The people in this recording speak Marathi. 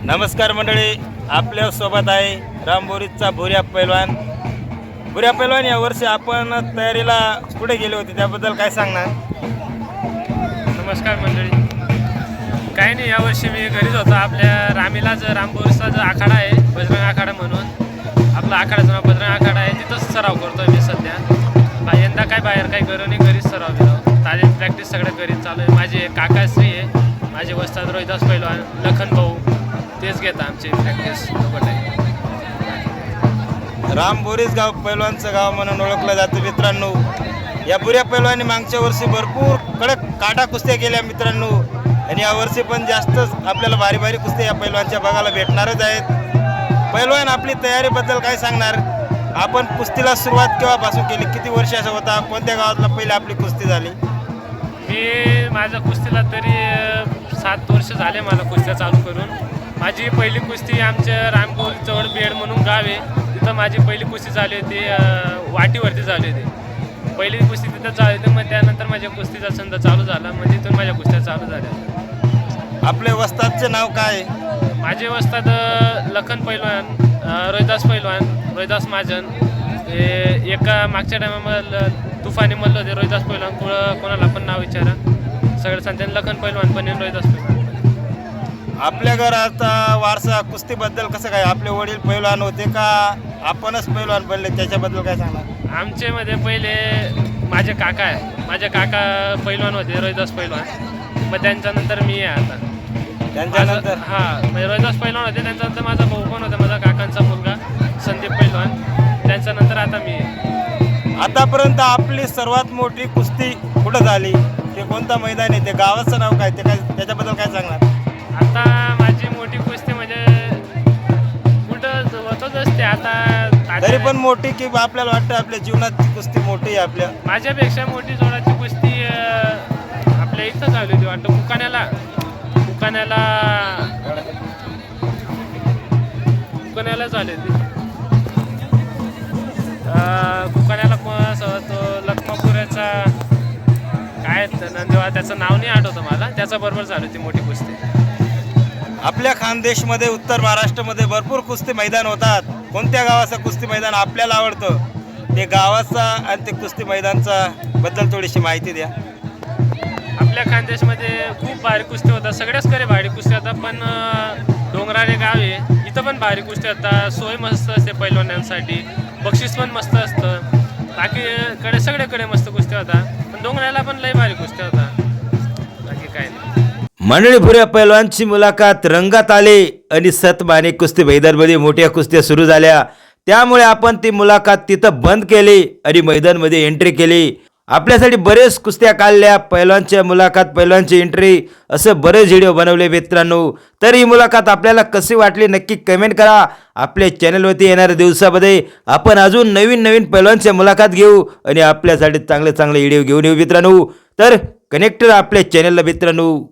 नमस्कार मंडळी, आपल्या सोबत आहे रामबोरीचा भुऱ्या पैलवान. भुऱ्या पैलवान या वर्षी आपण तयारीला कुठे गेले होते त्याबद्दल काय सांगणार? नमस्कार मंडळी, काही नाही, यावर्षी मी घरीच होतो. आपल्या रामीलाच रामबोरीचा जो आखाडा आहे, बजरंग आखाडा म्हणून आपला आखाड्याचं नाव बजरंग आखाडा आहे, तिथंच सराव करतोय मी सध्या. यंदा काय बाहेर काही करू नाही, घरीच सराव बिराव, तालीम प्रॅक्टिस सगळं घरीच चालू आहे. माझे काकाश्री आहे, माझे वस्ताद रोहिदास पैलवान, लखन भाऊ, तेच घेतात आमची प्रॅक्टिस. रामबोरीच गाव पैलवानचं गाव म्हणून ओळखलं जातं. मित्रांनो, या भुऱ्या पैलवानी मागच्या वर्षी भरपूर कडक काटा कुस्त्या केल्या मित्रांनो, आणि यावर्षी पण जास्तच आपल्याला भारी भारी कुस्त्या या पैलवानच्या बघायला भेटणारच आहेत. पैलवान, आपली तयारीबद्दल काय सांगणार? आपण कुस्तीला सुरुवात केव्हापासून केली, किती वर्षाचा होता, कोणत्या गावातला पहिले आपली कुस्ती झाली? मी माझ्या कुस्तीला तरी 7 वर्ष झाले मला कुस्त्या चालू करून. माझी पहिली कुस्ती आमच्या रामकोल चौड बेड म्हणून गाव आहे, तिथं माझी पहिली कुस्ती झाली होती. वाटीवरती झाली होती पहिली कुस्ती, तिथं झाली होती. मग त्यानंतर माझ्या कुस्तीचा छंद चालू झाला, मग तिथून माझ्या कुस्त्या चालू झाल्या. आपले वस्तादचे नाव काय? माझे वस्ताद लखन पैलवान, रोहिदास पैलवान, रोहिदास महाजन. एका मागच्या टायमाला तुफानी म्हणलं होते रोहिदास पैलवान, कोणाला पण नाव विचारा, सगळं सांगते. लखन पैलवान पण, रोहिदास पैलवान पण. आपल्या घरात वारसा कुस्तीबद्दल कसं काय? आपले वडील पैलवान होते का आपणच पैलवान बनले, त्याच्याबद्दल काय सांगणार? आमच्यामध्ये पहिले माझे काका आहे, माझे काका पैलवान होते, रोहिदास पैलवान. मग त्यांच्यानंतर मी आहे आता. त्यांच्यानंतर म्हणजे रोहिदास पैलवान होते, त्यांच्यानंतर माझा भाऊ पण होता, माझा काकांचा मुलगा संदीप पैलवान. त्यांच्यानंतर आता मी आहे. आतापर्यंत आपली सर्वात मोठी कुस्ती कुठं झाली, ते कोणतं मैदान आहे, ते गावाचं नाव काय, ते काय, त्याच्याबद्दल काय सांगणार? आता माझी मोठी कुस्ती म्हणजे कुठं होतच असते आता. तरी पण मोठी की आपल्याला वाटतं आपल्या जीवनात कुस्ती मोठी आहे आपल्या? माझ्यापेक्षा मोठी जोराची कुस्ती आपल्या इथं झाली होती वाटतं, बुकाण्याला झाली होती. बुकाण्याला तो लखमापुऱ्याचा काय नंदेवा, त्याचं नाव नाही आठवतं मला, त्याच्या बरोबर झाली होती मोठी कुस्ती. आपल्या खानदेशमध्ये, उत्तर महाराष्ट्रामध्ये भरपूर कुस्ती मैदान होतात. कोणत्या गावाचं कुस्ती मैदान आपल्याला आवडतं, ते गावाचा आणि ते कुस्ती मैदानचा बद्दल थोडीशी माहिती द्या. आपल्या खानदेशमध्ये खूप भारी कुस्ती होतात, सगळ्याचकडे भारी कुस्ती होतात, पण डोंगराळे गाव आहे, इथं पण भारी कुस्ती होतात. सोय मस्त असते पैलवानांसाठी, बक्षीस पण मस्त असतं. बाकीकडे सगळीकडे मस्त कुस्ती होतात, पण डोंगराला पण लय भारी कुस्ती होतात. बाकी काय नाही. मंडळी, भुऱ्या पैलवानची मुलाखत रंगात आली आणि सतमाने कुस्ती मैदानमध्ये मोठ्या कुस्त्या सुरू झाल्या. त्यामुळे आपण ती मुलाखत तिथं बंद केली आणि मैदानमध्ये एंट्री केली. आपल्यासाठी बरेच कुस्त्या काढल्या, पैलवानच्या मुलाखत, पैलवानची एंट्री, असं बरेच व्हिडिओ बनवले मित्रांनो. तर ही मुलाखत आपल्याला कशी वाटली नक्की कमेंट करा. आपल्या चॅनलवरती येणाऱ्या दिवसामध्ये आपण अजून नवीन नवीन पैलवानच्या मुलाखत घेऊ आणि आपल्यासाठी चांगले चांगले व्हिडिओ घेऊन येऊ मित्रांनो. तर कनेक्ट आपल्या चॅनलला मित्रांनो.